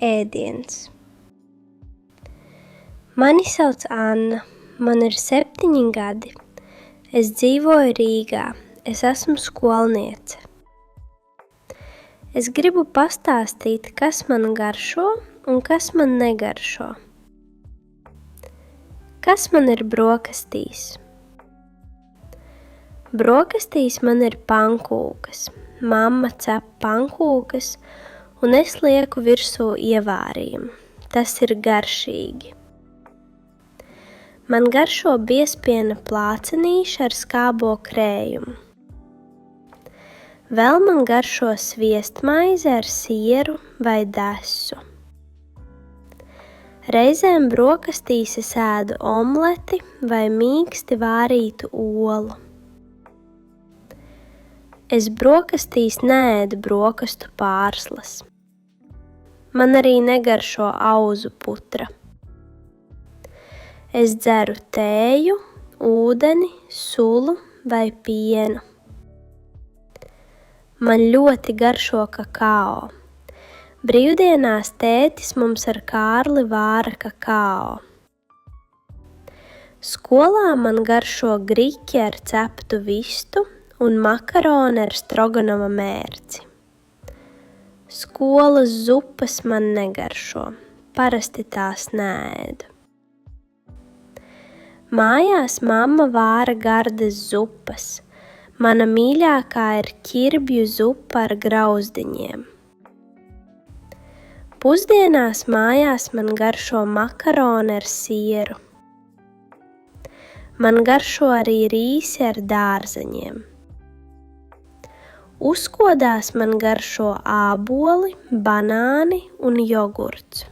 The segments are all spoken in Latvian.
Ēdiens. Mani sauc Anna, man ir 7 gadi. Es dzīvoju Rīgā, es esmu skolniece. Es gribu pastāstīt, kas man garšo un kas man negaršo. Kas man ir brokastīs? Brokastīs man ir pankūkas. Mamma cep pankūkas un es lieku virsū ievārījumu. Tas ir garšīgi. Man garšo biezpiena plācenīši ar skābo krējumu. Vēl man garšo sviestmaize ar sieru vai desu. Reizēm brokastīs es ēdu omleti vai mīksti vārītu olu. Es brokastīs neēdu brokastu pārslas. Man arī negaršo auzu putra. Es dzeru tēju, ūdeni, sulu vai pienu. Man ļoti garšo kakao. Brīvdienās tētis mums ar Kārli vāra kakao. Skolā man garšo griķi ar ceptu vistu un makaroni ar stroganova mērci. Skolas zupas man negaršo, parasti tās neēdu. Mājās mamma vāra gardas zupas. Mana mīļākā ir ķirbju zupa ar grauzdiņiem. Pusdienās mājās man garšo makaroni ar sieru. Man garšo arī rīsi ar dārzeņiem. Uzkodās man garšo āboli, banāni un jogurts.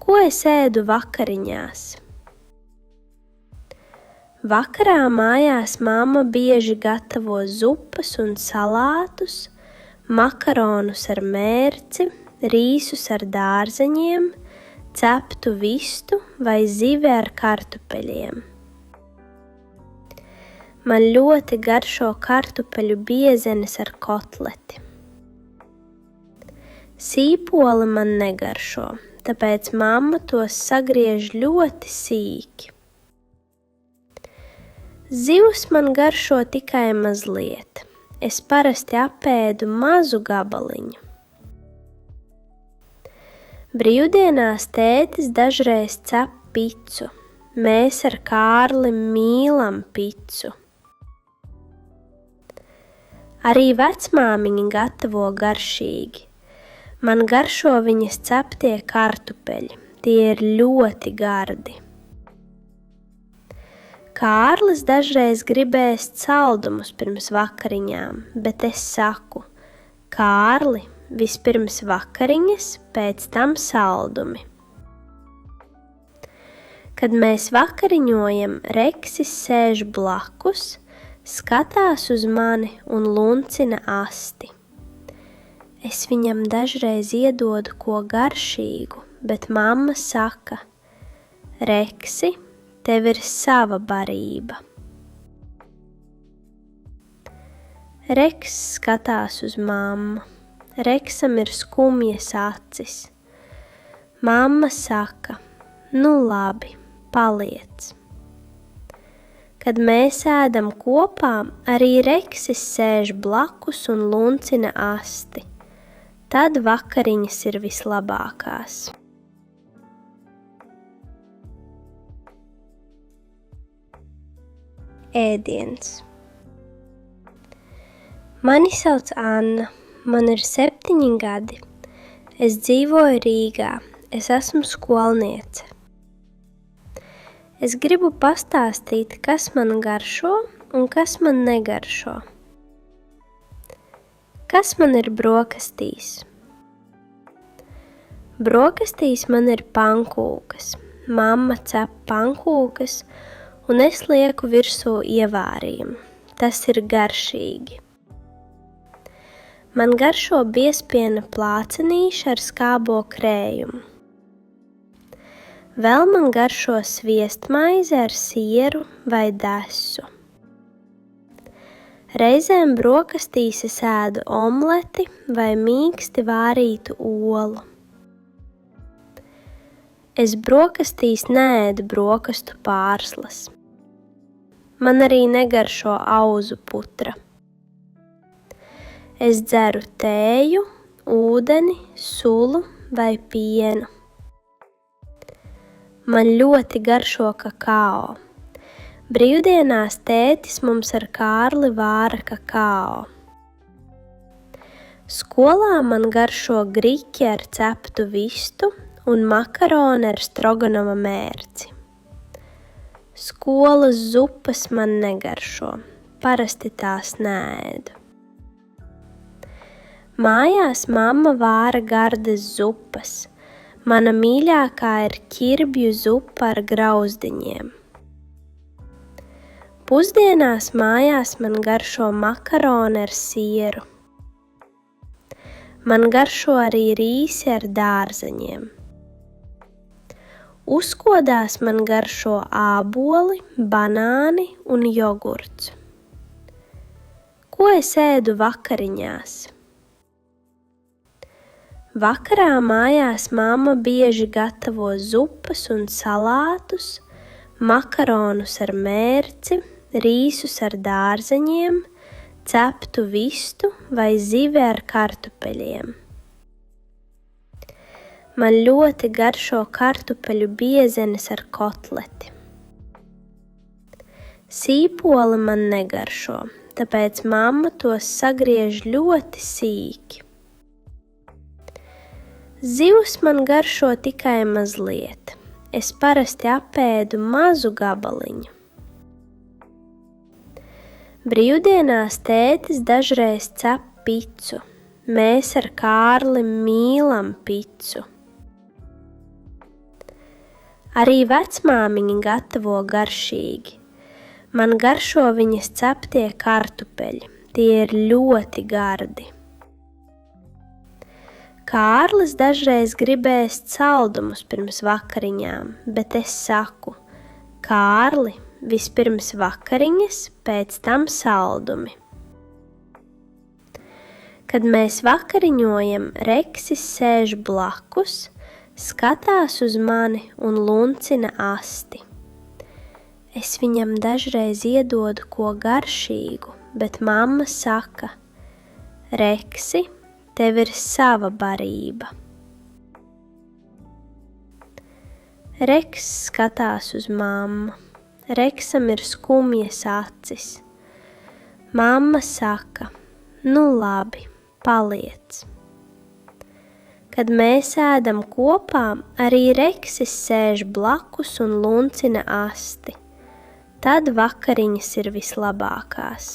Ko es ēdu vakariņās? Vakarā mājās mamma bieži gatavo zupas un salātus, makaronus ar mērci, rīsus ar dārzeņiem, ceptu vistu vai zivi ar kartupeļiem. Man ļoti garšo kartupeļu biezenes ar kotleti. Sīpoli man negaršo, tāpēc mamma tos sagriež ļoti sīki. Zivs man garšo tikai mazliet. Es parasti apēdu mazu gabaliņu. Brīvdienās tētis dažreiz cep picu. Mēs ar Kārli mīlam picu. Arī vecmāmiņa gatavo garšīgi. Man garšo viņas ceptie kartupeļi. Tie ir ļoti gardi. Kārlis dažreiz gribēs saldumus pirms vakariņām, bet es saku: Kārli, vispirms vakariņas, pēc tam saldumi. Kad mēs vakariņojam, Reksis sēž blakus, skatās uz mani un luncina asti. Es viņam dažreiz iedodu ko garšīgu, bet mamma saka: Reksi, tev ir sava barība. Reks skatās uz mammu. Reksam ir skumjas acis. Mamma saka: Nu labi, paliec. Kad mēs ēdam kopā, arī Reksis sēž blakus un luncina asti. Tad vakariņas ir vislabākās. Ēdiens. Mani sauc Anna, man ir 7 gadi. Es dzīvoju Rīgā, es esmu skolniece. Es gribu pastāstīt, kas man garšo un kas man negaršo. Kas man ir brokastīs? Brokastīs man ir pankūkas. Mamma cep pankūkas un es lieku virsū ievārījumu. Tas ir garšīgi. Man garšo biezpiena plācenīši ar skābo krējumu. Vēl man garšo sviestmaize ar sieru vai desu. Reizēm brokastīs es ēdu omleti vai mīksti vārītu olu. Es brokastīs neēdu brokastu pārslas. Man arī negaršo auzu putra. Es dzeru tēju, ūdeni, sulu vai pienu. Man ļoti garšo kakao. Brīvdienās tētis mums ar Kārli vāra kakao. Skolā man garšo griķi ar ceptu vistu un makaroni ar stroganova mērci. Skolas zupas man negaršo, parasti tās neēdu. Mājās mamma vāra gardas zupas. Mana mīļākā ir ķirbju zupa ar grauzdiņiem. Pusdienās mājās man garšo makaroni ar sieru. Man garšo arī rīsi ar dārzeņiem. Uzkodās man garšo āboli, banāni un jogurts. Ko es ēdu vakariņās? Vakarā mājās mamma bieži gatavo zupas un salātus, makaronus ar mērci, rīsus ar dārzeņiem, ceptu vistu vai zivi ar kartupeļiem. Man ļoti garšo kartupeļu biezenes ar kotleti. Sīpoli man negaršo, tāpēc mamma tos sagriež ļoti sīki. Zivs man garšo tikai mazliet. Es parasti apēdu mazu gabaliņu. Brīvdienās tētis dažreiz cep picu. Mēs ar Kārli mīlam picu. Arī vecmāmiņa gatavo garšīgi. Man garšo viņas ceptie kartupeļi. Tie ir ļoti gardi. Kārlis dažreiz gribēs saldumus pirms vakariņām, bet es saku: Kārli, vispirms vakariņas, pēc tam saldumi. Kad mēs vakariņojam, Reksis sēž blakus, skatās uz mani un luncina asti. Es viņam dažreiz iedodu ko garšīgu, bet mamma saka: Reksi, tev ir sava barība. Reks skatās uz mammu. Reksam ir skumjas acis. Mamma saka: Nu labi, paliec. Kad mēs ēdam kopā, arī Reksis sēž blakus un luncina asti. Tad vakariņas ir vislabākās.